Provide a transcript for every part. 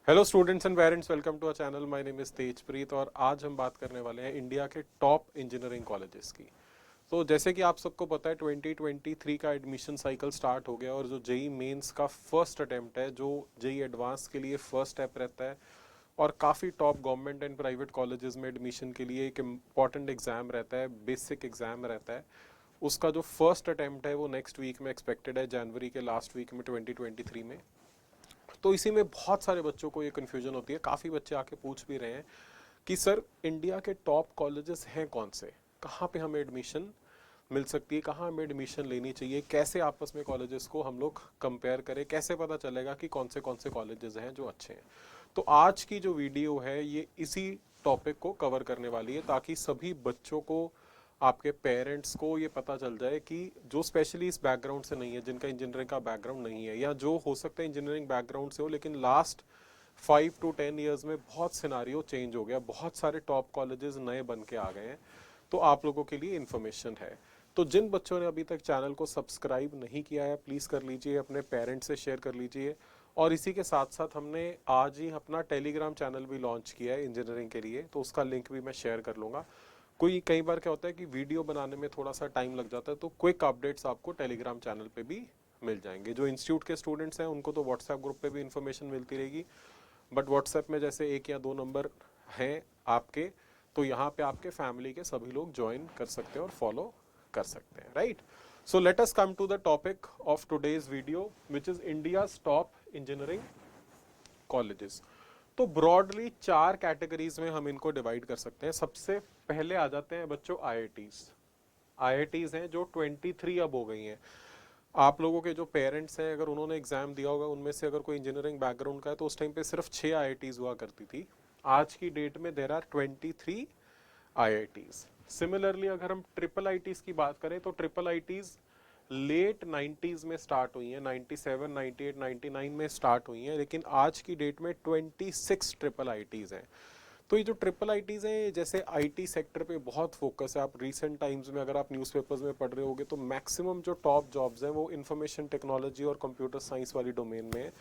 Hello students and parents, welcome to our channel. My name is Tejpreet और आज हम बात करने वाले हैं इंडिया के टॉप इंजीनियरिंग कॉलेजेस की। तो जैसे कि आप सबको पता है 2023 का एडमिशन साइकिल स्टार्ट हो गया और जो जेई मेंस का फर्स्ट अटेम्प्ट है, जो जेई एडवांस के लिए फर्स्ट स्टेप रहता है और काफ़ी top government and private colleges में एडमिशन के लिए एक इम्पॉर्टेंट एग्ज़ाम रहता है, बेसिक एग्ज़ाम रहता है। उसका जो फर्स्ट अटेम्प्ट है वो नेक्स्ट वीक में एक्सपेक्टेड है, जनवरी के लास्ट वीक में 2023 में। तो इसी में बहुत सारे बच्चों को ये कन्फ्यूजन होती है, काफ़ी बच्चे आके पूछ भी रहे हैं कि सर इंडिया के टॉप कॉलेजेस हैं कौन से, कहाँ पे हमें एडमिशन मिल सकती है, कहाँ हमें एडमिशन लेनी चाहिए, कैसे आपस में कॉलेजेस को हम लोग कंपेयर करें, कैसे पता चलेगा कि कौन से कॉलेजेस हैं जो अच्छे हैं। तो आज की जो वीडियो है ये इसी टॉपिक को कवर करने वाली है ताकि सभी बच्चों को, आपके पेरेंट्स को ये पता चल जाए कि जो स्पेशली इस बैकग्राउंड से नहीं है, जिनका इंजीनियरिंग का बैकग्राउंड नहीं है, या जो हो सकता है इंजीनियरिंग बैकग्राउंड से हो लेकिन लास्ट 5 to 10 ईयर्स में बहुत सिनारियो चेंज हो गया, बहुत सारे टॉप कॉलेजेस नए बन के आ गए हैं। तो आप लोगों के लिए इन्फॉर्मेशन है। तो जिन बच्चों ने अभी तक चैनल को सब्सक्राइब नहीं किया है प्लीज़ कर लीजिए, अपने पेरेंट्स से शेयर कर लीजिए। और इसी के साथ साथ हमने आज ही अपना टेलीग्राम चैनल भी लॉन्च किया है इंजीनियरिंग के लिए, तो उसका लिंक भी मैं शेयर कर लूँगा। कोई कई बार क्या होता है कि वीडियो बनाने में थोड़ा सा टाइम लग जाता है, तो क्विक अपडेट्स आपको टेलीग्राम चैनल पे भी मिल जाएंगे। जो इंस्टीट्यूट के स्टूडेंट्स हैं उनको तो व्हाट्सएप ग्रुप पे भी इंफॉर्मेशन मिलती रहेगी, बट व्हाट्सएप में जैसे 1 या 2 नंबर हैं आपके, तो यहाँ पे आपके फैमिली के सभी लोग ज्वाइन कर सकते हैं और फॉलो कर सकते हैं, right. So let us come to the topic of today's video which is India's top engineering colleges. तो ब्रॉडली 4 कैटेगरीज में हम इनको डिवाइड कर सकते हैं। सबसे पहले आ जाते हैं बच्चों आईआईटीज। आईआईटीज हैं जो 23 अब हो गई हैं। आप लोगों के जो पेरेंट्स हैं, अगर उन्होंने एग्जाम दिया होगा, उनमें से अगर कोई इंजीनियरिंग बैकग्राउंड का है तो उस टाइम पे सिर्फ 6 आईआईटीज हुआ करती थी। आज की डेट में देर आर 23 आईआईटीज। सिमिलरली अगर हम ट्रिपल आईटीज की बात करें तो ट्रिपल आईटीज लेट 90s में स्टार्ट हुई हैं, 97, 98, 99 में स्टार्ट हुई हैं, लेकिन आज की डेट में 26 ट्रिपल आईटीज हैं। तो ये जो ट्रिपल आईटीज हैं, जैसे आईटी सेक्टर पे बहुत फोकस है। आप रिसेंट टाइम्स में अगर आप न्यूज़पेपर्स में पढ़ रहे होगे तो मैक्सिमम जो टॉप जॉब्स हैं वो इंफॉर्मेशन टेक्नोलॉजी और कंप्यूटर साइंस वाली डोमेन में है।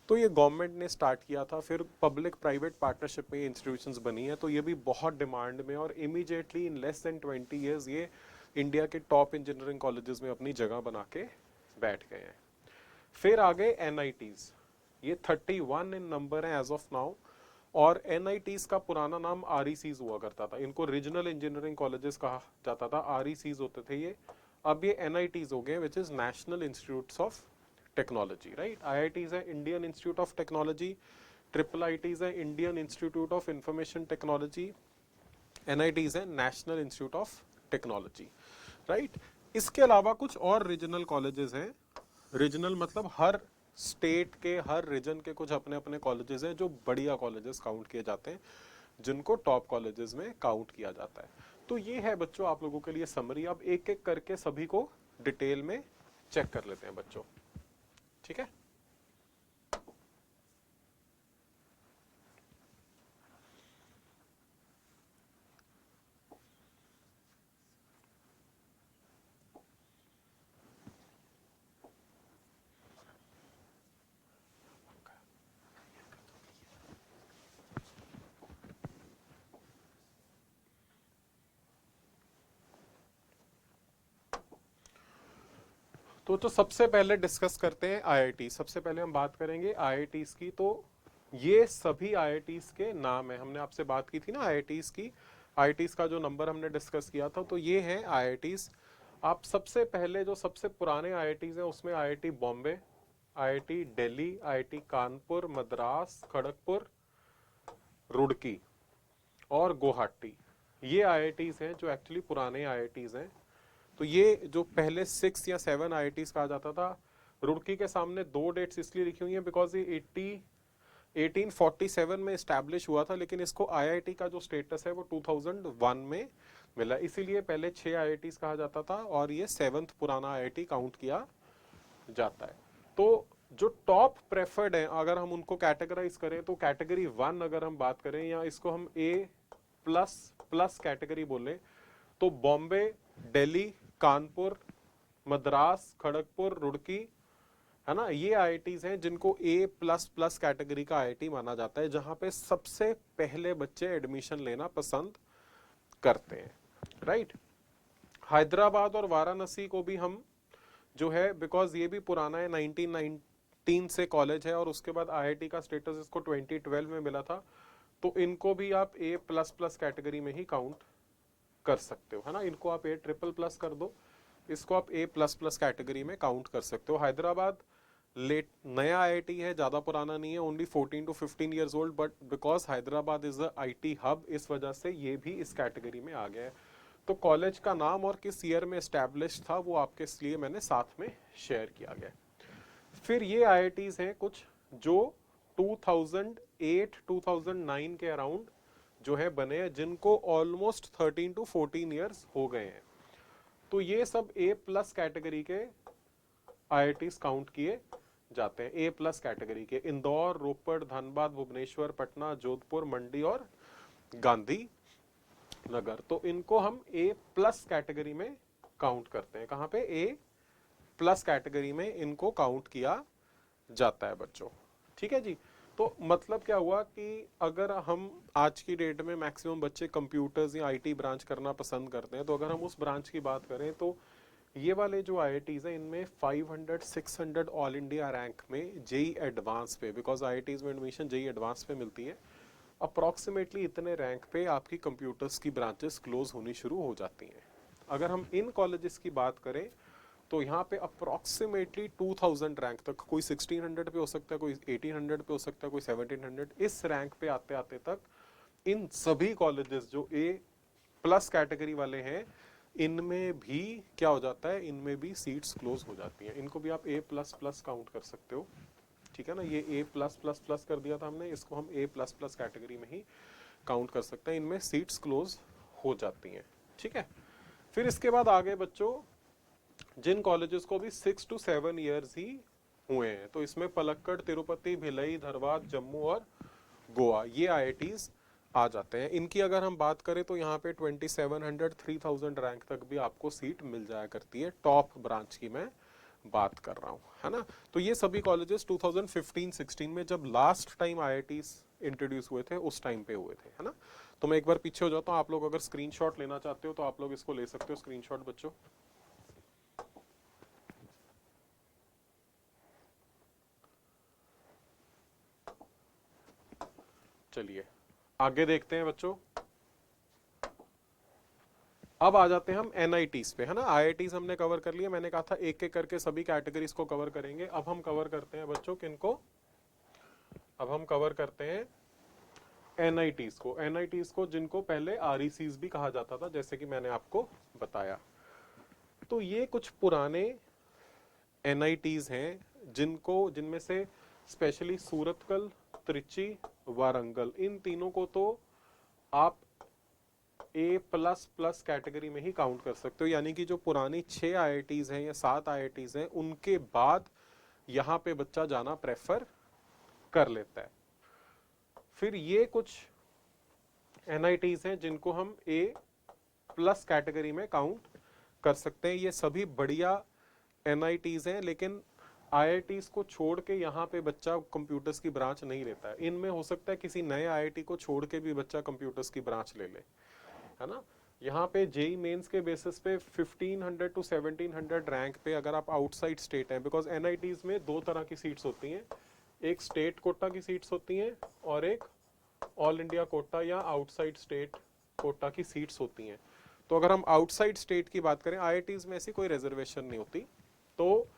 तो ये गवर्नमेंट ने स्टार्ट किया था, फिर पब्लिक प्राइवेट पार्टनरशिप में इंस्टीट्यूशंस बनी है, तो ये भी बहुत डिमांड में, और immediately in less than 20 years ये इंडिया के टॉप इंजीनियरिंग कॉलेजेस में अपनी जगह बना के बैठ गए हैं। फिर आ गए एनआईटीज। ये 31 इन नंबर है एज ऑफ नाउ। और एनआईटीज का पुराना नाम आरईसीज हुआ करता था, इनको रीजनल इंजीनियरिंग कॉलेजेस कहा जाता था, आरईसीज होते थे ये। अब ये एनआईटीज हो गए which is National Institutes of Technology, right. IITs है Indian Institute of Technology, triple ITs है Indian Institute of Information Technology, NITs है National Institute of Technology, right. इसके अलावा कुछ और रीजनल कॉलेजेस हैं। रीजनल मतलब हर स्टेट के, हर रीजन के कुछ अपने अपने कॉलेजेस हैं जो बढ़िया कॉलेजेस काउंट किए जाते हैं, जिनको टॉप कॉलेजेस में काउंट किया जाता है। तो ये है बच्चों आप लोगों के लिए समरी। अब एक एक करके सभी को डिटेल में चेक कर लेते हैं बच्चों, ठीक है। तो सबसे पहले डिस्कस करते हैं आईआईटी। सबसे पहले हम बात करेंगे आईआईटीज की। तो ये सभी आईआईटीज के नाम है, हमने आपसे बात की थी ना आईआईटीज की। आईआईटीज का जो नंबर हमने डिस्कस किया था, तो ये है आईआईटीज। आप सबसे पहले जो सबसे पुराने आईआईटीज हैं उसमें IIT Bombay, IIT Delhi, IIT Kanpur, Madras, Kharagpur, Roorkee और गुवाहाटी, ये आईआईटीज हैं जो एक्चुअली पुराने आईआईटीज हैं। तो ये जो पहले 6 या 7 आईआईटीज कहा जाता था, रुड़की के सामने 2 डेट्स इसलिए लिखी हुई हैं बिकॉज ये 1847 में इस्टेब्लिश हुआ था, लेकिन इसको आईआईटी का जो स्टेटस है वो 2001 में मिला, इसीलिए पहले 6 आईआईटीज कहा जाता था और ये 7th पुराना आईआईटी काउंट किया जाता है। तो जो टॉप प्रेफर्ड है, अगर हम उनको कैटेगराइज करें तो कैटेगरी 1 अगर हम बात करें, या इसको हम ए प्लस प्लस कैटेगरी बोलें, तो बॉम्बे, दिल्ली, कानपुर, मद्रास, खड़गपुर, रुड़की है ना। ये आईआईटीज हैं जिनको A++ कैटेगरी का आईआईटी माना जाता है, जहां पे सबसे पहले बच्चे एडमिशन लेना पसंद करते हैं, राइट। हैदराबाद और वाराणसी को भी हम जो है, बिकॉज ये भी पुराना है, 1919 से कॉलेज है और उसके बाद आईआईटी का स्टेटस इसको 2012 में मिला था, तो इनको भी आप A++ कैटेगरी में ही काउंट कर सकते हो, है ना। इनको आप A++ कर दो, इसको आप A++ कैटेगरी में काउंट कर सकते हो। हैदराबाद लेट नया आईआईटी है, ज्यादा पुराना नहीं है, only 14 to 15 years old, but because Hyderabad is a IT hub, इस वजह से ये भी इस कैटेगरी में आ गया है। तो कॉलेज का नाम और किस ईयर में एस्टैब्लिश था वो आपके इसलिए मैंने साथ में शेयर किया गया। फिर ये आईआईटीज हैं कुछ जो 2008-2009 के अराउंड जो है बने हैं, जिनको ऑलमोस्ट 13 to 14 ईयर्स हो गए हैं। तो ये सब A+ कैटेगरी के आईआईटीज काउंट किए जाते हैं। A+ कैटेगरी के इंदौर, रोपड़, धनबाद, भुवनेश्वर, पटना, जोधपुर, मंडी और गांधी नगर, तो इनको हम A+ कैटेगरी में काउंट करते हैं। कहां पे? A+ कैटेगरी में इनको काउंट किया जाता है बच्चों, ठीक है जी। तो मतलब क्या हुआ कि अगर हम आज की डेट में मैक्सिमम बच्चे कंप्यूटर्स या आईटी ब्रांच करना पसंद करते हैं, तो अगर हम उस ब्रांच की बात करें तो ये वाले जो आईआईटीज हैं इनमें 500-600 ऑल इंडिया रैंक में जेई एडवांस पे, बिकॉज आईआईटीज में एडमिशन जेई एडवांस पे मिलती है, अप्रॉक्सीमेटली इतने रैंक पे आपकी कंप्यूटर्स की ब्रांचेस क्लोज होनी शुरू हो जाती हैं। अगर हम इन कॉलेजेस की बात करें तो यहाँ पे अप्रॉक्सीमेटली 2000 रैंक तक, कोई 1600 पे हो सकता है, कोई 1800 पे हो सकता है, कोई 1700, इस रैंक पे आते आते तक इन सभी कॉलेजेस जो A+ कैटेगरी वाले हैं इनमें भी क्या हो जाता है, इनमें भी सीट्स क्लोज हो जाती हैं। इनको भी आप A++ काउंट कर सकते हो, ठीक है ना। ये A+++ कर दिया था हमने, इसको हम A++ कैटेगरी में ही काउंट कर सकते हैं, इनमें सीट्स क्लोज हो जाती हैं, ठीक है। फिर इसके बाद आगे बच्चों जिन कॉलेजेस को भी 6 to 7 ईयर्स ही हुए हैं, तो इसमें पलक्कड़, तिरुपति, भिलई, धरवाद, जम्मू और गोवा, ये आईआईटीज आ जाते हैं। इनकी अगर हम बात करें तो यहाँ पे 2700-3000 रैंक तक भी आपको सीट मिल जाया करती है, टॉप ब्रांच की मैं बात कर रहा हूँ, है ना। तो ये सभी कॉलेजेस 2015-16 में जब लास्ट टाइम आईआईटीज इंट्रोड्यूस हुए थे उस टाइम पे हुए थे, है ना। तो मैं एक बार पीछे हो जाता हूँ, आप लोग अगर स्क्रीनशॉट लेना चाहते हो तो आप लोग इसको ले सकते हो स्क्रीनशॉट बच्चों। चलिए आगे देखते हैं बच्चों। अब आ जाते हैं हम एनआईटीज पे, है ना। आईआईटीज हमने कवर कर लिया, मैंने कहा था एक एक करके सभी कैटेगरीज को कवर करेंगे। अब हम कवर करते हैं बच्चों किनको, अब हम कवर करते हैं एनआईटीज को। एनआईटीज को जिनको पहले आरईसीज भी कहा जाता था, जैसे कि मैंने आपको बताया। तो ये कुछ पुराने एनआईटीज हैं जिनमें से स्पेशली सूरतकल, त्रिची, वारंगल, इन तीनों को तो आप A++ कैटेगरी में ही काउंट कर सकते हो। यानी कि जो पुरानी 6 आईआईटीज हैं या 7 आईआईटीज हैं उनके बाद यहाँ पे बच्चा जाना प्रेफर कर लेता है। फिर ये कुछ एनआईटीज हैं जिनको हम A+ कैटेगरी में काउंट कर सकते हैं। ये सभी बढ़िया एनआईटीज हैं, लेकिन आईआईटीज को छोड़ के यहाँ पे बच्चा कंप्यूटर्स की ब्रांच नहीं लेता है। इनमें हो सकता है किसी नए आईआईटी को छोड़ के भी बच्चा कंप्यूटर्स की ब्रांच ले ले, है ना। यहाँ पे जेई मेंस के बेसिस पे 1500 to 1700 रैंक पे अगर आप आउटसाइड स्टेट हैं, बिकॉज एनआईटीज में दो तरह की सीट्स होती हैं, एक स्टेट कोटा की सीट्स होती हैं और एक ऑल इंडिया कोटा या आउटसाइड स्टेट कोटा की सीट्स होती हैं। तो अगर हम आउटसाइड स्टेट की बात करें, आईआईटीज में ऐसी कोई रिजर्वेशन नहीं होती, तो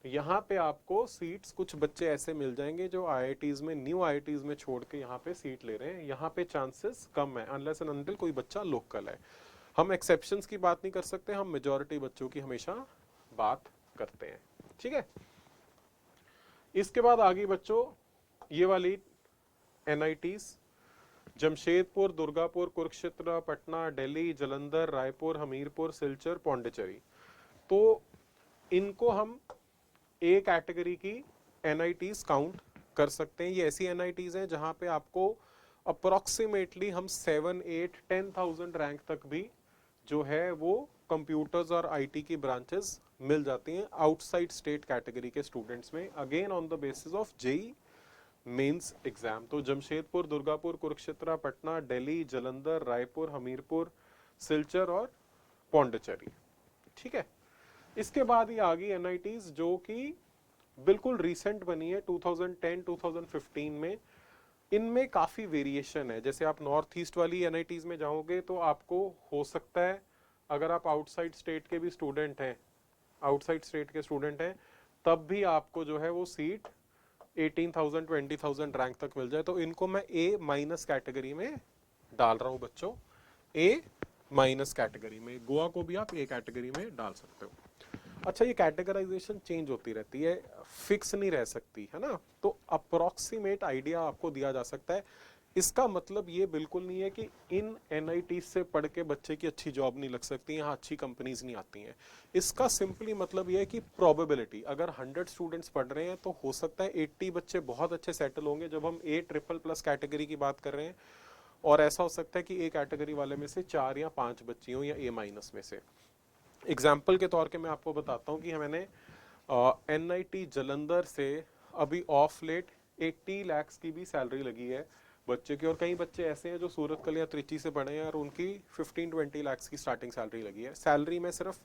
यहाँ पे आपको सीट्स कुछ बच्चे ऐसे मिल जाएंगे जो आईआईटीज में, न्यू आईआईटीज में छोड़ के यहाँ पे सीट ले रहे हैं। यहाँ पे चांसेस कम है अनलेस एंड अनटिल कोई बच्चा लोकल है। हम एक्सेप्शंस की बात नहीं कर सकते, हम मेजॉरिटी बच्चों की हमेशा बात करते हैं, ठीक है। इसके बाद आगे बच्चों ये वाली एनआईटीज जमशेदपुर, दुर्गापुर, कुरुक्षेत्र, पटना, दिल्ली, जालंधर, रायपुर, हमीरपुर, सिलचर, पौंडीचेरी, तो इनको हम ए कैटेगरी की एनआईटीज काउंट कर सकते हैं। ये ऐसी एनआईटीज हैं जहां पे आपको अप्रोक्सीमेटली हम 7-8-10,000 रैंक तक भी जो है वो कंप्यूटर्स और आईटी की ब्रांचेस मिल जाती हैं आउटसाइड स्टेट कैटेगरी के स्टूडेंट्स में, again on the basis of JEE Mains exam. तो जमशेदपुर, दुर्गापुर, कुरुक्षेत्र, पटना, दिल्ली, जालंधर, रायपुर, हमीरपुर, सिलचर और पौंडीचेरी। ठीक है, इसके बाद ये आ गई एनआईटीज जो कि बिल्कुल रिसेंट बनी है 2010-2015 में। इनमें काफी वेरिएशन है। जैसे आप नॉर्थ ईस्ट वाली एनआईटीज में जाओगे तो आपको हो सकता है, अगर आप आउटसाइड स्टेट के भी स्टूडेंट हैं, आउटसाइड स्टेट के स्टूडेंट हैं, तब भी आपको जो है वो सीट 18,000 20,000 रैंक तक मिल जाए। तो इनको मैं ए माइनस कैटेगरी में डाल रहा हूं बच्चों, ए माइनस कैटेगरी में। गोवा को भी आप ए कैटेगरी में डाल सकते हो। अच्छा, ये कैटेगराइजेशन चेंज होती रहती है, फिक्स नहीं रह सकती है ना, तो अप्रोक्सीमेट आइडिया आपको दिया जा सकता है। इसका मतलब ये बिल्कुल नहीं है कि इन एनआईटी से पढ़ के बच्चे की अच्छी जॉब नहीं लग सकती, यहाँ अच्छी कंपनीज नहीं आती हैं। इसका सिंपली मतलब ये है कि प्रोबेबिलिटी, अगर 100 स्टूडेंट्स पढ़ रहे हैं तो हो सकता है 80 बच्चे बहुत अच्छे सेटल होंगे जब हम ए ट्रिपल प्लस कैटेगरी की बात कर रहे हैं, और ऐसा हो सकता है कि ए कैटेगरी वाले में से 4 या 5 बच्ची हों या ए माइनस में से। एग्जाम्पल के तौर पे मैं आपको बताता हूँ कि मैंने एनआईटी जालंधर से अभी ऑफ लेट 80 लाख की भी सैलरी लगी है बच्चे की, और कई बच्चे ऐसे हैं जो सूरत कल या त्रिची से पढ़े हैं और उनकी 15-20 लाख की स्टार्टिंग सैलरी लगी है। सैलरी में सिर्फ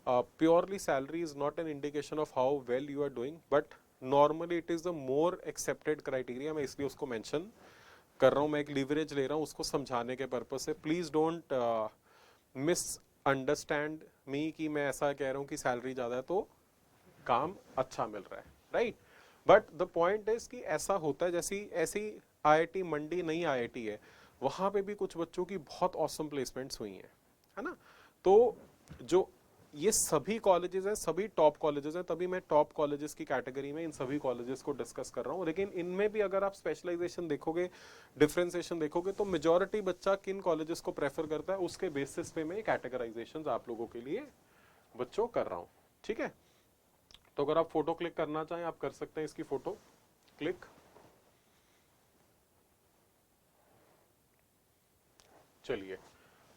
purely salary is not an indication of how well you are doing, but normally it is the more accepted criteria. मैं इसलिए उसको मेंशन कर रहा हूँ, मैं एक लीवरेज ले रहा हूँ उसको समझाने के पर्पज से। Please don't miss understand me कि मैं ऐसा कह रहा हूँ कि सैलरी ज्यादा है तो काम अच्छा मिल रहा है, right. But the point is कि ऐसा होता है, जैसी ऐसी आईआईटी मंडी नई आईआईटी है, वहां पे भी कुछ बच्चों की बहुत ऑसम प्लेसमेंट्स हुई हैं, है ना। तो जो ये सभी कॉलेजेस हैं, सभी टॉप कॉलेजेस हैं, तभी मैं टॉप कॉलेजेस की कैटेगरी में इन सभी कॉलेजेस को डिस्कस कर रहा हूँ। लेकिन इनमें भी अगर आप स्पेशलाइजेशन देखोगे, डिफरेंशिएशन देखोगे, तो मेजॉरिटी बच्चा किन कॉलेजेस को प्रेफर करता है उसके बेसिस पे मैं कैटेगराइजेशन आप लोगों के लिए बच्चों कर रहा हूँ। ठीक है, तो अगर आप फोटो क्लिक करना चाहें आप कर सकते हैं, इसकी फोटो क्लिक। चलिए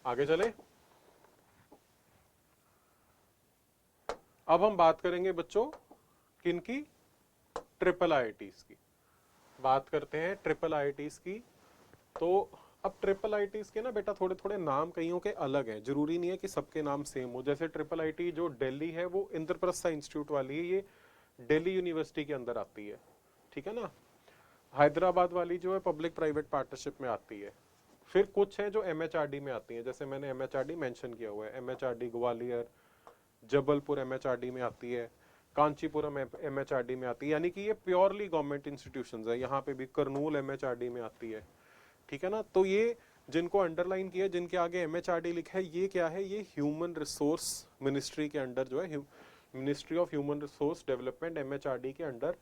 आगे चले। अब हम बात करेंगे बच्चों किनकी, ट्रिपल आईआईटीज की बात करते हैं, ट्रिपल आईआईटीज की। तो अब ट्रिपल आईआईटीज के ना बेटा थोड़े थोड़े नाम कईयों के अलग हैं, जरूरी नहीं है कि सबके नाम सेम हो। जैसे ट्रिपल आईआईटी जो दिल्ली है वो इंद्रप्रस्थ इंस्टीट्यूट वाली है, ये दिल्ली यूनिवर्सिटी के अंदर आती है, ठीक है ना। हैदराबाद वाली जो है पब्लिक प्राइवेट पार्टनरशिप में आती है। फिर कुछ है जो एमएचआरडी में आती है, जैसे मैंने एमएचआरडी मेंशन किया हुआ है, एमएचआरडी ग्वालियर, जबलपुर एमएचआरडी में आती है, कांचीपुरम एमएचआरडी में आती है, यानी कि ये प्योरली गवर्नमेंट इंस्टीट्यूशंस है। यहाँ पे भी करनूल एमएचआरडी में आती है, ठीक है ना। तो ये जिनको अंडरलाइन किया, जिनके आगे एमएचआरडी लिखा है, ये क्या है, ये ह्यूमन रिसोर्स मिनिस्ट्री के अंडर जो है, ministry of human resource development, MHRD के अंडर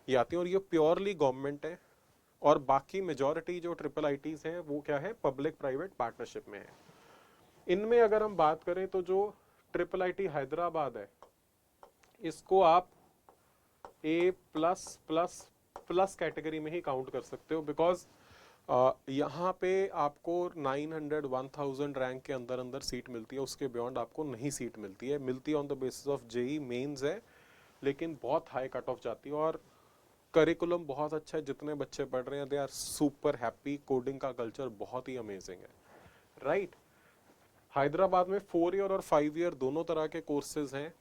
ये आती है, और ये प्योरली गवर्नमेंट है। और बाकी मेजॉरिटी जो ट्रिपल आईटीज हैं वो क्या है, पब्लिक प्राइवेट पार्टनरशिप में है। इनमें अगर हम बात करें तो जो ट्रिपल आईटी हैदराबाद है, इसको आप ए प्लस प्लस प्लस कैटेगरी में ही काउंट कर सकते हो, बिकॉज यहाँ पे आपको 900 1000 रैंक के अंदर अंदर सीट मिलती है, उसके बियॉन्ड आपको नहीं सीट मिलती है। मिलती है on the basis of JEE Mains है, लेकिन बहुत हाई कट ऑफ जाती है। और करिकुलम बहुत अच्छा है, जितने बच्चे पढ़ रहे हैं they are super happy, coding का कल्चर बहुत ही अमेजिंग है, राइट। हैदराबाद में 4 ईयर और 5 ईयर दोनों तरह के कोर्सेज हैं।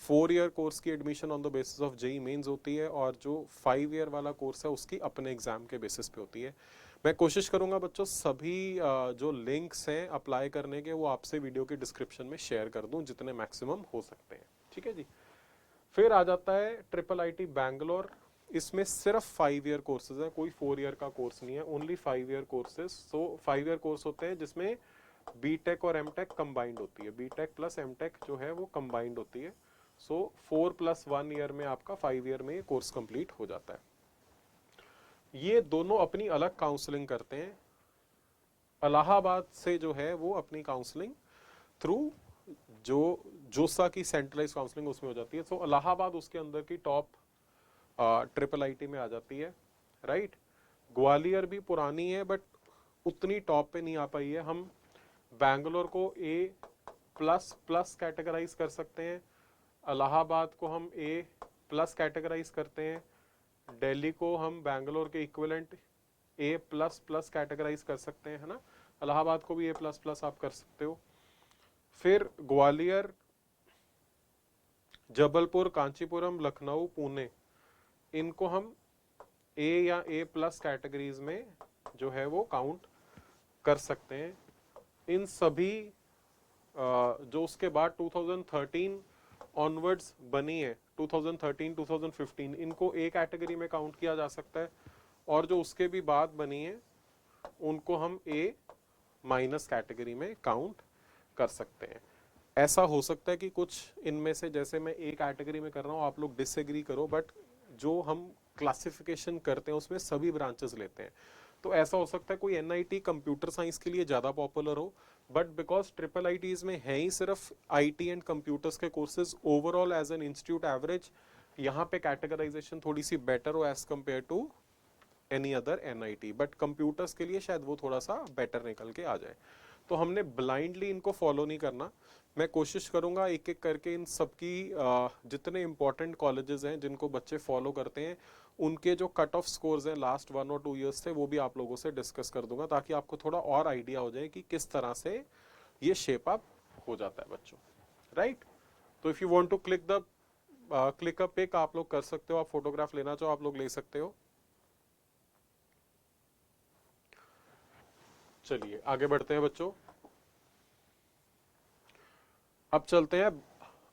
4 ईयर कोर्स की admission on the basis of JEE Mains होती है, और जो 5 ईयर वाला कोर्स है उसकी अपने एग्जाम के बेसिस पे होती है। मैं कोशिश करूंगा बच्चों सभी जो लिंक्स हैं अप्लाई करने के वो आपसे वीडियो की डिस्क्रिप्शन में शेयर कर दूं, जितने मैक्सिमम हो सकते हैं, ठीक है जी। फिर आ जाता है ट्रिपल आईटी बैंगलोर। इसमें सिर्फ 5 ईयर कोर्सेज है, कोई 4 ईयर का कोर्स नहीं है, ओनली 5 ईयर कोर्सेज। सो 5 ईयर कोर्स होते हैं जिसमें बीटेक और एमटेक कंबाइंड होती है, बीटेक प्लस एमटेक जो है वो कंबाइंड होती है। सो 4+1 ईयर में आपका 5 ईयर में ये कोर्स कंप्लीट हो जाता है। ये दोनों अपनी अलग काउंसलिंग करते हैं। इलाहाबाद से जो है वो अपनी काउंसलिंग थ्रू जो जोसा की सेंट्रलाइज काउंसलिंग उसमें हो जाती है। सो इलाहाबाद उसके अंदर की टॉप ट्रिपल आईटी में आ जाती है, राइट। ग्वालियर भी पुरानी है बट उतनी टॉप पे नहीं आ पाई है। हम बैंगलोर को ए प्लस प्लस कैटेगराइज कर सकते हैं, इलाहाबाद को हम ए प्लस कैटेगराइज करते हैं, दिल्ली को हम बैंगलोर के इक्विवेलेंट ए प्लस प्लस कैटेगराइज कर सकते हैं, है ना। इलाहाबाद को भी ए प्लस प्लस आप कर सकते हो। फिर ग्वालियर, जबलपुर, कांचीपुरम, लखनऊ, पुणे, इनको हम ए या ए प्लस कैटेगरीज में जो है वो काउंट कर सकते हैं। इन सभी जो उसके बाद 2013 ऑनवर्ड्स बनी है, 2013 2015, इनको ए कैटेगरी में काउंट किया जा सकता है, और जो उसके भी बाद बनी है उनको हम ए माइनस कैटेगरी में काउंट कर सकते हैं। ऐसा हो सकता है कि कुछ इनमें से, जैसे मैं ए कैटेगरी में कर रहा हूँ, आप लोग डिसएग्री करो, बट जो हम क्लासिफिकेशन करते हैं उसमें सभी ब्रांचेस लेते हैं। तो ऐसा हो सकता है कोई एनआईटी कंप्यूटर साइंस के लिए ज़्यादा पॉपुलर हो, बट बिकॉज ट्रिपल आईटीज में है ही सिर्फ आईटी एंड कंप्यूटर्स के courses, overall as an institute average यहाँ पे कैटेगराइजेशन थोड़ी सी बेटर हो as compare to any other NIT, but computers के लिए शायद वो थोड़ा सा बेटर निकल के आ जाए। तो हमने ब्लाइंडली इनको फॉलो नहीं करना। मैं कोशिश करूंगा एक एक करके इन सबकी जितने इंपॉर्टेंट कॉलेजेस हैं जिनको बच्चे फॉलो करते हैं, उनके जो कट ऑफ स्कोर्स हैं लास्ट 1 और 2 ईयर्स से, वो भी आप लोगों से डिस्कस कर दूंगा, ताकि आपको थोड़ा और आइडिया हो जाए कि किस तरह से ये शेप अप हो जाता है बच्चों, राइट। तो if you want to click a pic, आप लोग कर सकते हो, आप फोटोग्राफ लेना चाहो आप लोग ले सकते हो। चलिए आगे बढ़ते हैं बच्चों। अब चलते हैं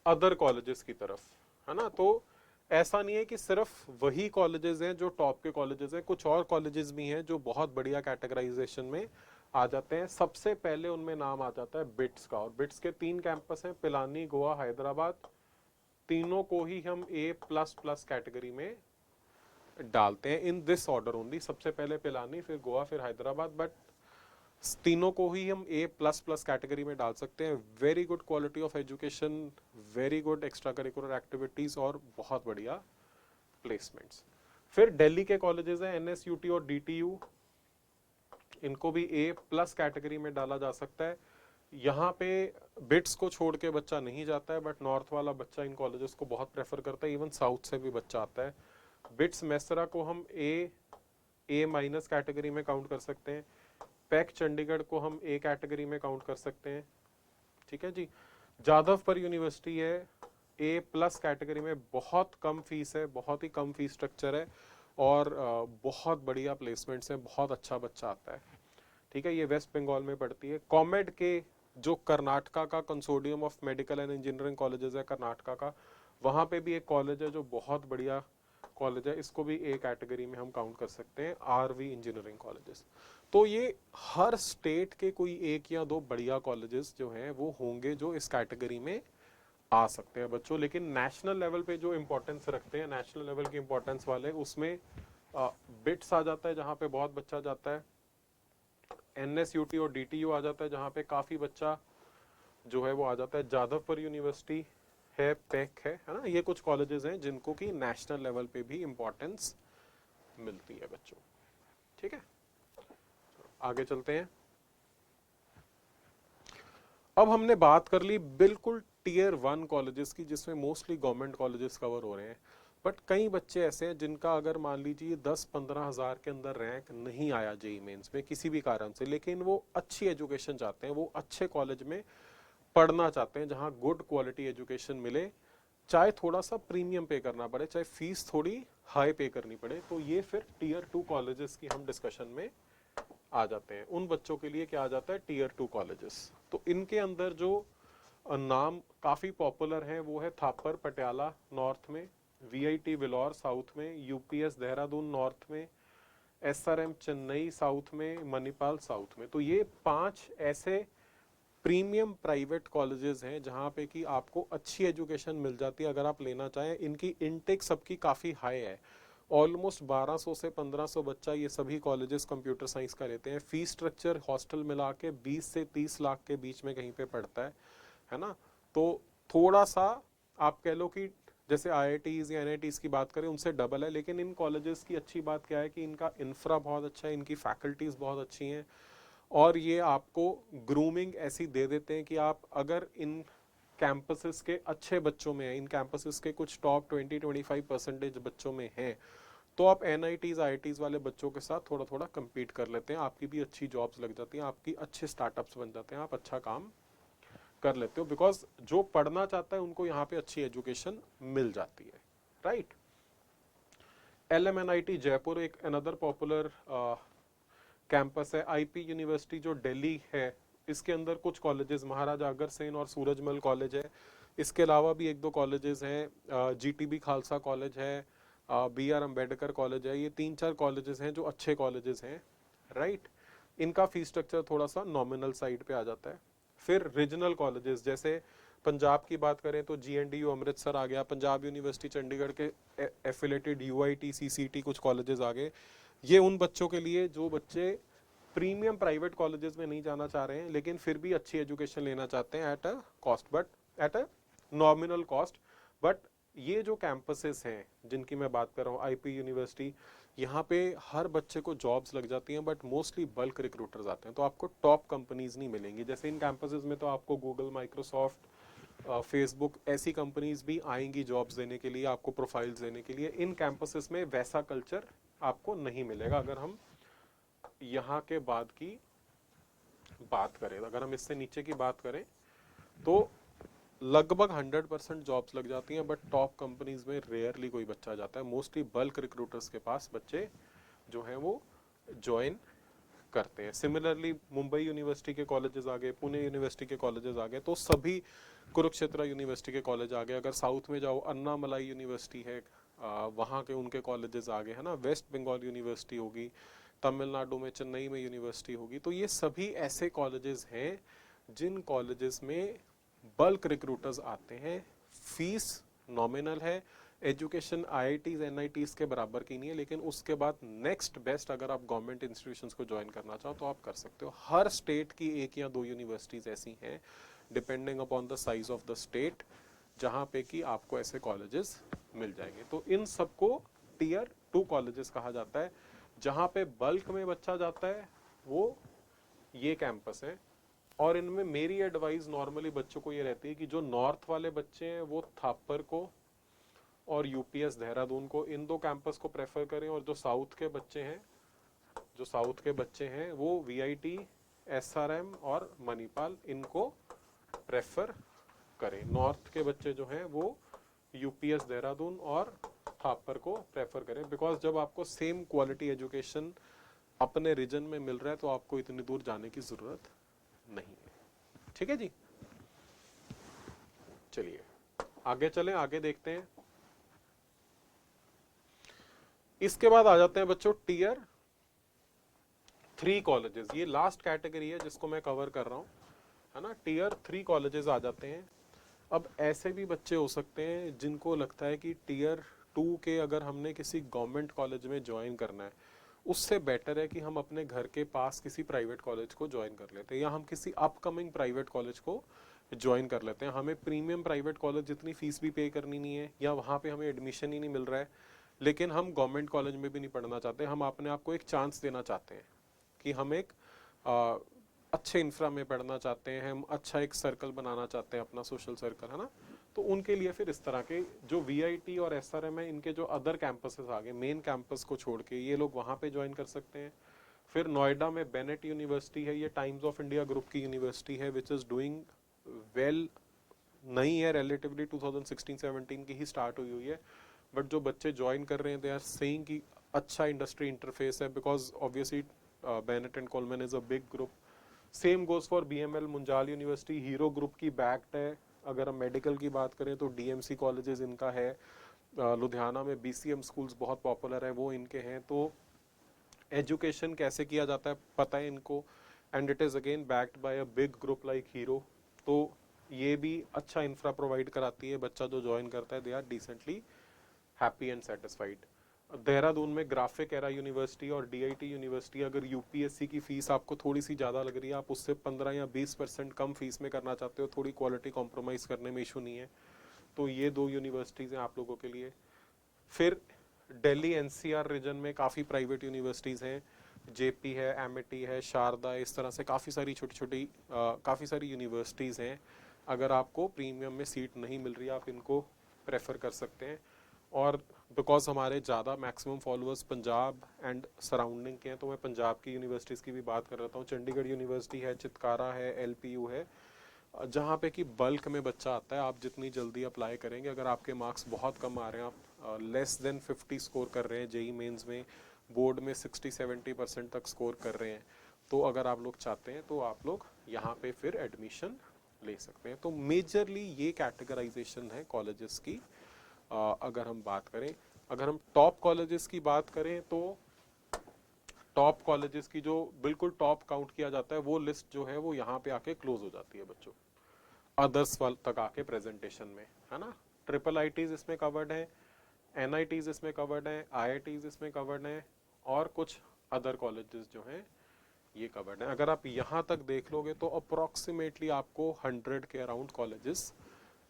अदर कॉलेजेस की तरफ, है ना। तो ऐसा नहीं है कि सिर्फ वही कॉलेजेस हैं जो टॉप के कॉलेजेस हैं, कुछ और कॉलेजेस भी हैं जो बहुत बढ़िया कैटेगराइजेशन में आ जाते हैं। सबसे पहले उनमें नाम आ जाता है बिट्स का, और बिट्स के 3 कैंपस हैं, पिलानी, गोवा, हैदराबाद। तीनों को ही हम ए प्लस प्लस कैटेगरी में डालते हैं, इन दिस ऑर्डर ओनली। सबसे पहले पिलानी, फिर गोवा, फिर हैदराबाद, बट तीनों को ही हम ए प्लस प्लस कैटेगरी में डाल सकते हैं। Very good quality of education, very good extra curricular activities और बहुत बढ़िया प्लेसमेंट्स। फिर दिल्ली के कॉलेजेस हैं एनएसयूटी और डीटीयू, इनको भी ए प्लस कैटेगरी में डाला जा सकता है। यहाँ पे बिट्स को छोड़ के बच्चा नहीं जाता है, बट नॉर्थ वाला बच्चा इन कॉलेजेस को बहुत प्रेफर करता है, इवन साउथ से भी बच्चा आता है। बिट्स मेसरा को हम ए माइनस कैटेगरी में काउंट कर सकते हैं। पैक चंडीगढ़ को हम ए कैटेगरी में काउंट कर सकते हैं, ठीक है जी। जादवपुर यूनिवर्सिटी है ए प्लस कैटेगरी में, बहुत कम फीस है, बहुत ही कम फीस स्ट्रक्चर है, और बहुत बढ़िया प्लेसमेंट्स हैं, बहुत अच्छा बच्चा आता है, ठीक है। ये वेस्ट बंगाल में पड़ती है। कॉमेड के जो कर्नाटका का consortium of medical and engineering colleges है कर्नाटका का, वहाँ पे भी एक कॉलेज है जो बहुत बढ़िया कॉलेज है, इसको भी ए कैटेगरी में हम काउंट कर सकते हैं, आरवी इंजीनियरिंग कॉलेजेस। तो ये हर स्टेट के कोई एक या दो बढ़िया कॉलेजेस जो हैं वो होंगे जो इस कैटेगरी में आ सकते हैं बच्चों। लेकिन नेशनल लेवल पे जो इम्पोर्टेंस रखते हैं, नेशनल लेवल की इम्पोर्टेंस वाले, उसमें बिट्स आ जाता है जहाँ पे बहुत बच्चा जाता है, एनएसयूटी और डीटीयू आ जाता है जहाँ पे काफ़ी बच्चा जो है वो आ जाता है, जादवपुर यूनिवर्सिटी है, पैक है ना। ये कुछ कॉलेजेस हैं जिनको कि नेशनल लेवल पे भी इम्पोर्टेंस मिलती है बच्चों, ठीक है। आगे चलते हैं। अब हमने बात कर ली बिल्कुल टीयर 1 कॉलेजेस की, जिसमें मोस्टली गवर्नमेंट कॉलेजेस कवर हो रहे हैं, बट कई बच्चे ऐसे हैं जिनका अगर मान लीजिए 10-15 हज़ार के अंदर रैंक नहीं आया जेईई मेंस में किसी भी कारण से, लेकिन वो अच्छी एजुकेशन चाहते हैं, वो अच्छे कॉलेज में पढ़ना चाहते हैं जहाँ गुड क्वालिटी एजुकेशन मिले, चाहे थोड़ा सा प्रीमियम पे करना पड़े, चाहे फीस थोड़ी हाई पे करनी पड़े, तो ये फिर टीयर 2 कॉलेजेस की हम डिस्कशन में आ जाते हैं। उन बच्चों के लिए क्या आ जाता है, टीयर 2 कॉलेजेस। तो इनके अंदर जो नाम काफ़ी पॉपुलर हैं वो है थापर पटियाला नॉर्थ में, वीआईटी विलौर साउथ में, यूपीएस देहरादून नॉर्थ में, एसआरएम चेन्नई साउथ में, मणिपाल साउथ में। तो ये 5 ऐसे प्रीमियम प्राइवेट कॉलेजेस हैं जहाँ पे कि आपको अच्छी एजुकेशन मिल जाती है अगर आप लेना चाहें। इनकी इनटेक सबकी काफ़ी हाई है, ऑलमोस्ट 1200 से 1500 बच्चा ये सभी कॉलेजेस कंप्यूटर साइंस का लेते हैं। फीस स्ट्रक्चर हॉस्टल मिला के 20 से 30 लाख के बीच में कहीं पे पड़ता है ना। तो थोड़ा सा आप कह लो कि जैसे आईआईटीज या एनआईटीज की बात करें उनसे डबल है, लेकिन इन कॉलेजेस की अच्छी बात क्या है कि इनका इंफ्रा बहुत अच्छा है, इनकी फैकल्टीज बहुत अच्छी हैं, और ये आपको ग्रूमिंग ऐसी दे देते हैं कि आप अगर इन कैंपसेस के अच्छे बच्चों में है, इन कैंपसेस के कुछ टॉप 20-25% बच्चों में है, तो आप NITs IITs वाले बच्चों के साथ थोड़ा थोड़ा compete कर लेते हैं, आपकी भी अच्छी जॉब्स लग जाती हैं, आपकी अच्छे स्टार्टअप्स बन जाते हैं, आप अच्छा काम कर लेते हो, बिकॉज जो पढ़ना चाहता है उनको यहाँ पे अच्छी एजुकेशन मिल जाती है, राइट। LMNIT जयपुर एक अनदर पॉपुलर कैंपस है। IP यूनिवर्सिटी जो दिल्ली है, इसके अंदर कुछ कॉलेजेस महाराजा अग्रसेन और सूरजमल कॉलेज है, इसके अलावा भी एक दो कॉलेजेस हैं, GTB खालसा कॉलेज है, BR अम्बेडकर कॉलेज है, ये 3-4 कॉलेजेस हैं जो अच्छे कॉलेजेस हैं, राइट। इनका फीस स्ट्रक्चर थोड़ा सा नॉमिनल साइड पे आ जाता है। फिर रीजनल कॉलेजेस, जैसे पंजाब की बात करें तो GNDU अमृतसर आ गया, पंजाब यूनिवर्सिटी चंडीगढ़ के एफिलेटेड UIT CCT कुछ कॉलेजेस आ गए। ये उन बच्चों के लिए जो बच्चे प्रीमियम प्राइवेट कॉलेजेस में नहीं जाना चाह रहे हैं लेकिन फिर भी अच्छी एजुकेशन लेना चाहते हैं at a cost, but at a nominal cost. But ये जो कैंपसेस हैं जिनकी मैं बात कर रहा हूँ, IP यूनिवर्सिटी, यहाँ पे हर बच्चे को जॉब्स लग जाती हैं, बट मोस्टली बल्क रिक्रूटर्स आते हैं, तो आपको टॉप कंपनीज नहीं मिलेंगी। जैसे इन कैंपसेस में तो आपको गूगल, माइक्रोसॉफ्ट, फेसबुक ऐसी कंपनीज भी आएंगी जॉब्स देने के लिए, आपको प्रोफाइल्स देने के लिए। इन कैंपसेस में वैसा कल्चर आपको नहीं मिलेगा। अगर हम यहाँ के बाद की बात करें, अगर हम इससे नीचे की बात करें, तो लगभग 100% जॉब्स लग जाती हैं, बट टॉप कंपनीज में रेयरली कोई बच्चा जाता है। मोस्टली बल्क रिक्रूटर्स के पास बच्चे जो हैं वो ज्वाइन करते हैं। सिमिलरली मुंबई यूनिवर्सिटी के कॉलेजेस आ गए, पुणे यूनिवर्सिटी के कॉलेजेस आ गए, तो सभी कुरुक्षेत्र यूनिवर्सिटी के कॉलेज आ गए। अगर साउथ में जाओ, अन्नामलाई यूनिवर्सिटी है, वहाँ के उनके कॉलेजेस आ गए, है ना। वेस्ट बंगाल यूनिवर्सिटी होगी, तमिलनाडु में चेन्नई में यूनिवर्सिटी होगी। तो ये सभी ऐसे कॉलेजेस हैं जिन कॉलेजेस में बल्क रिक्रूटर्स आते हैं, फीस नॉमिनल है, एजुकेशन IITs NITs के बराबर की नहीं है, लेकिन उसके बाद नेक्स्ट बेस्ट अगर आप गवर्नमेंट इंस्टीट्यूशंस को ज्वाइन करना चाहो तो आप कर सकते हो। हर स्टेट की 1 या 2 यूनिवर्सिटीज ऐसी हैं, depending upon the size of the state, जहाँ पे कि आपको ऐसे कॉलेजेस मिल जाएंगे। तो इन सबको Tier 2 कॉलेजेस कहा जाता है। जहाँ पे बल्क में बच्चा जाता है वो ये कैंपस है। और इनमें मेरी एडवाइस नॉर्मली बच्चों को ये रहती है कि जो नॉर्थ वाले बच्चे हैं वो थापर को और UPS देहरादून को, इन 2 कैंपस को प्रेफर करें, और जो साउथ के बच्चे हैं वो VIT, SRM और मणिपाल, इनको प्रेफर करें। नॉर्थ के बच्चे जो हैं वो UPS देहरादून और थापर को प्रेफर करें, बिकॉज जब आपको सेम क्वालिटी एजुकेशन अपने रीजन में मिल रहा है तो आपको इतनी दूर जाने की जरूरत नहीं है। ठीक है जी, चलिए आगे चलें, आगे देखते हैं। इसके बाद आ जाते हैं बच्चों Tier 3 कॉलेजेस। ये लास्ट कैटेगरी है जिसको मैं कवर कर रहा हूँ, है ना। Tier 3 कॉलेजेस आ जाते हैं। अब ऐसे भी बच्चे हो सकते हैं जिनको लगता है कि Tier 2 के अगर हमने किसी गवर्नमेंट कॉलेज में ज्वाइन करना है, उससे बेटर है कि हम अपने घर के पास किसी प्राइवेट कॉलेज को ज्वाइन कर लेते हैं, या हम किसी अपकमिंग प्राइवेट कॉलेज को ज्वाइन कर लेते हैं। हमें प्रीमियम प्राइवेट कॉलेज जितनी फीस भी पे करनी नहीं है, या वहाँ पे हमें एडमिशन ही नहीं मिल रहा है, लेकिन हम गवर्नमेंट कॉलेज में भी नहीं पढ़ना चाहते, हम अपने आप को एक चांस देना चाहते हैं कि हम एक अच्छे इंफ्रा में पढ़ना चाहते हैं, हम अच्छा एक सर्कल बनाना चाहते हैं, अपना सोशल सर्कल, है ना। तो उनके लिए फिर इस तरह के जो VIT और SRM है, इनके जो अदर कैंपसेस आ गए, मेन कैंपस को छोड़ के, ये लोग वहाँ पे ज्वाइन कर सकते हैं। फिर नोएडा में बेनेट यूनिवर्सिटी है, ये टाइम्स ऑफ इंडिया ग्रुप की यूनिवर्सिटी है, विच इज़ डूइंग वेल, नई है रिलेटिवली, 2016-17 की ही स्टार्ट हुई है, बट जो बच्चे ज्वाइन कर रहे हैं दे आर सेइंग कि अच्छा इंडस्ट्री इंटरफेस है, because obviously Bennett and Colman is a big group. Same goes for BML Munjal university, hero group की बैक्ड है। अगर हम मेडिकल की बात करें तो DMC कॉलेजेस इनका है, लुधियाना में BCM स्कूल्स बहुत पॉपुलर है, वो इनके हैं। तो एजुकेशन कैसे किया जाता है पता है इनको, and it is again backed by a big group like hero. तो ये भी अच्छा इंफ्रा प्रोवाइड कराती है, बच्चा जो ज्वाइन करता है they are decently happy and satisfied. Dehradun में ग्राफिक एरा यूनिवर्सिटी और DIT यूनिवर्सिटी, अगर UPSC की फीस आपको थोड़ी सी ज़्यादा लग रही है, आप उससे 15 या 20% कम फीस में करना चाहते हो, थोड़ी क्वालिटी कॉम्प्रोमाइज़ करने में इशू नहीं है, तो ये 2 यूनिवर्सिटीज़ हैं आप लोगों के लिए। फिर दिल्ली NCR रीजन में काफ़ी प्राइवेट यूनिवर्सिटीज़ हैं, JP है, MIT है, शारदा, इस तरह से काफ़ी सारी छोटी छोटी काफ़ी सारी यूनिवर्सिटीज़ हैं अगर आपको प्रीमियम में सीट नहीं मिल रही आप इनको प्रेफर कर सकते हैं। और बिकॉज हमारे ज़्यादा maximum followers Punjab and surrounding के हैं तो मैं पंजाब की यूनिवर्सिटीज़ की भी बात कर रहा हूँ। चंडीगढ़ यूनिवर्सिटी है, चितकारा है, LPU है, जहाँ पे कि बल्क में बच्चा आता है। आप जितनी जल्दी अप्लाई करेंगे, अगर आपके मार्क्स बहुत कम आ रहे हैं, आप लेस देन 50 स्कोर कर रहे हैं जेई मेंस में, बोर्ड में 60-70% तक स्कोर कर रहे हैं, तो अगर आप लोग चाहते हैं तो आप लोग यहाँ पे फिर एडमिशन ले सकते हैं। तो मेजरली ये कैटेगराइजेशन है कॉलेजेस की। अगर हम बात करें, अगर हम टॉप कॉलेजेस की बात करें तो टॉप कॉलेजेस की जो बिल्कुल टॉप काउंट किया जाता है वो लिस्ट जो है वो यहाँ पे आके क्लोज हो जाती है बच्चों, अदर्स वाल तक आके प्रेजेंटेशन में, है ना। ट्रिपल IITs इसमें कवर्ड है, NITs इसमें कवर्ड है, IITs इसमें कवर्ड है, और कुछ अदर कॉलेजेस जो हैं ये कवर्ड है। अगर आप यहाँ तक देख लोगे तो अप्रोक्सीमेटली आपको 100 के अराउंड कॉलेजेस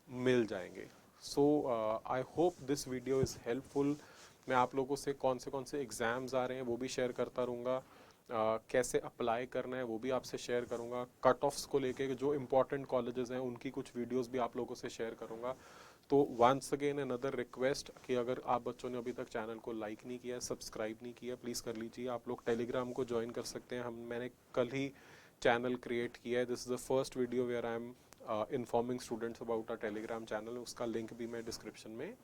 मिल जाएंगे। So I hope this video is helpful. मैं आप लोगों से कौन से एग्ज़ाम्स आ रहे हैं वो भी शेयर करता रहूँगा, कैसे अप्लाई करना है वो भी आपसे शेयर करूँगा, कट ऑफ्स को लेके जो इम्पोर्टेंट कॉलेजेस हैं उनकी कुछ वीडियोस भी आप लोगों से शेयर करूँगा। तो वंस अगेन अनदर रिक्वेस्ट कि अगर आप बच्चों ने अभी तक चैनल को लाइक नहीं किया है, सब्सक्राइब नहीं किया, प्लीज़ कर लीजिए। आप लोग टेलीग्राम को ज्वाइन कर सकते हैं, मैंने कल ही चैनल क्रिएट किया है। This is the first video where I am informing students about a Telegram channel. उसका लिंक भी मैं डिस्क्रिप्शन में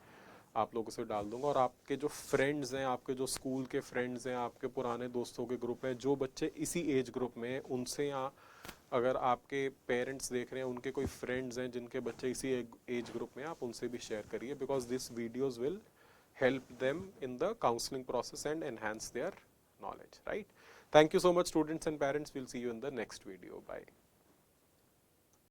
आप लोगों से डाल दूंगा। और आपके जो फ्रेंड्स हैं, आपके जो स्कूल के फ्रेंड्स हैं, आपके पुराने दोस्तों के ग्रुप हैं, जो बच्चे इसी एज ग्रुप में हैं, उनसे, या अगर आपके पेरेंट्स देख रहे हैं उनके कोई फ्रेंड्स हैं जिनके बच्चे इसी एज ग्रुप में, आप उनसे भी शेयर करिए, because this videos will help them in the counseling process and enhance their knowledge, right? Thank you so much, students and parents. We'll see you in the next video. Bye.